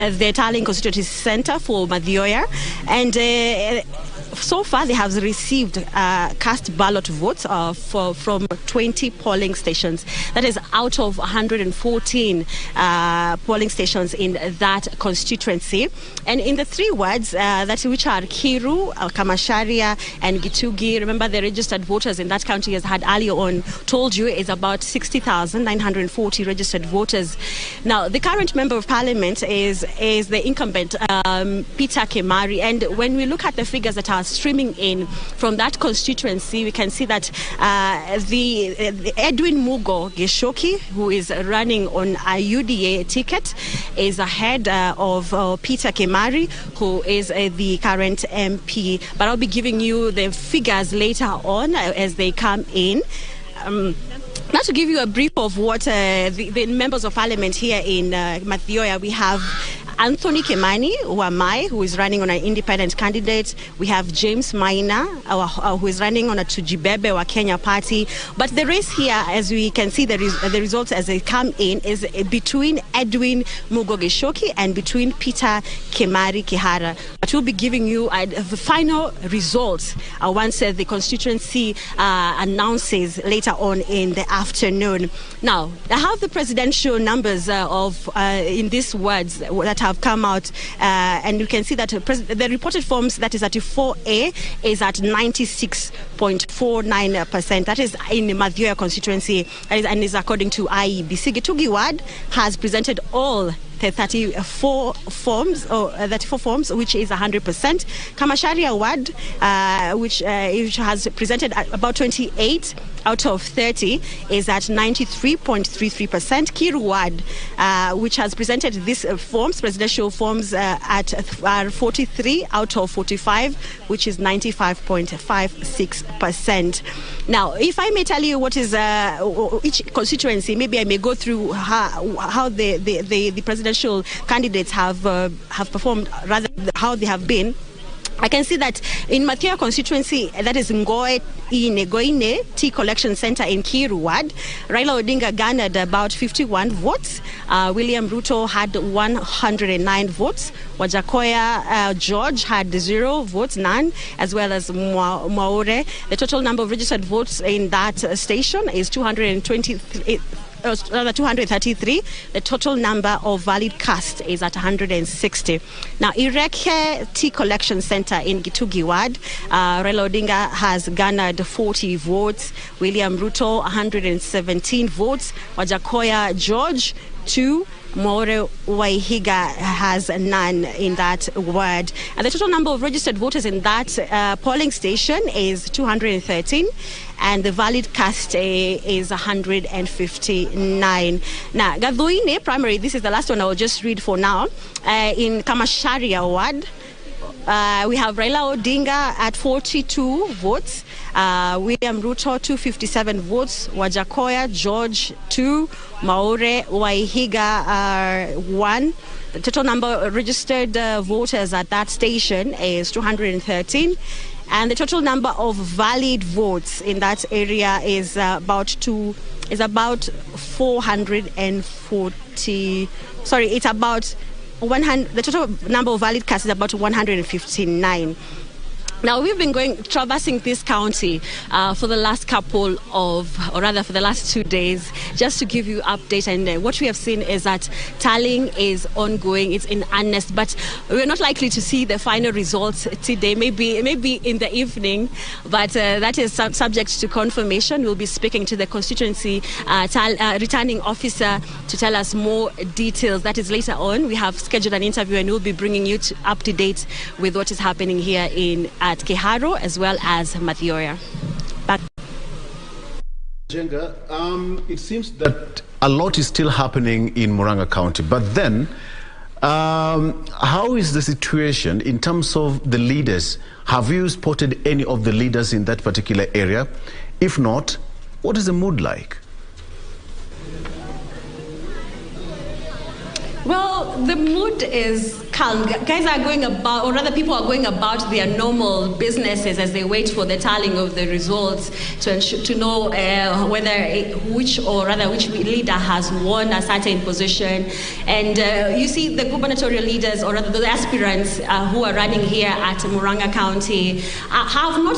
the Taling Constituency Center for Mathioya, and so far they have received cast ballot votes from 20 polling stations. That is out of 114 polling stations in that constituency. And in the three wards which are Kiru, Kamasharia and Gitugi, remember the registered voters in that county, as had earlier on told you, is about 60,940 registered voters. Now, the current member of parliament is the incumbent Peter Kimari, and when we look at the figures that are streaming in from that constituency, we can see that the Edwin Mugo Geshoki, who is running on a UDA ticket, is ahead of Peter Kimari, who is the current MP. But I'll be giving you the figures later on as they come in. Now, to give you a brief of what the members of parliament here in Mathioya, we have Anthony Kimani Wamai, who is running on an independent candidate. We have James Maina, who is running on a Tujibebe wa Kenya party. But the race here, as we can see the results as they come in, is between Edwin Mugogeshoki and between Peter Kimari Kihara. But we'll be giving you the final results once the constituency announces later on in the afternoon. Now, I have the presidential numbers in these words that have come out, and you can see that the reported forms, that is at 4A, is at 96.49%. That is in the Mathioya constituency, and is according to Iebc. Gitugi ward has presented all 34 forms, which is 100%. Kamasharia ward, which has presented about 28 out of 30, is at 93.33%. Kiru ward, which has presented these presidential forms, at 43 out of 45, which is 95.56%. Now, if I may tell you what is each constituency, maybe I may go through how the presidential candidates have performed, rather how they have been. I can see that in Mathioya constituency, that is Ngoine Tea Collection Center in Kiru ward, Raila Odinga garnered about 51 votes. William Ruto had 109 votes. Wajakoya George had 0 votes, none, as well as Mwaure. The total number of registered votes in that station is 233. The total number of valid cast is at 160. Now, Iebc Tea Collection Center in Gitugi ward, Raila Odinga has garnered 40 votes. William Ruto 117 votes. Wajakoya George 2. More Waihiga has none in that ward. And the total number of registered voters in that polling station is 213, and the valid cast is 159. Now, Gaduine primary, this is the last one I will just read for now. In Kamasharia ward, we have Raila Odinga at 42 votes, William Ruto 257 votes, Wajakoya George 2, Maure Waihiga 1. The total number of registered voters at that station is 213, and the total number of valid votes in that area is about 440. Sorry, it's about 100. The total number of valid casts is about 159. Now, we've been traversing this county for the last for the last 2 days, just to give you update. And what we have seen is that tallying is ongoing, it's in earnest, but we're not likely to see the final results today, maybe in the evening, but that is subject to confirmation. We'll be speaking to the constituency returning officer to tell us more details. That is later on. We have scheduled an interview, and we'll be bringing you up to date with what is happening here at Keharo as well as Mathioya. Jenga, it seems that a lot is still happening in Murang'a County, but then how is the situation in terms of the leaders? Have you spotted any of the leaders in that particular area? If not, what is the mood like? Well, the mood is calm. Guys are going about, or rather people are going about their normal businesses as they wait for the tallying of the results to know which leader has won a certain position. And you see the gubernatorial leaders, or rather the aspirants who are running here at Muranga County have not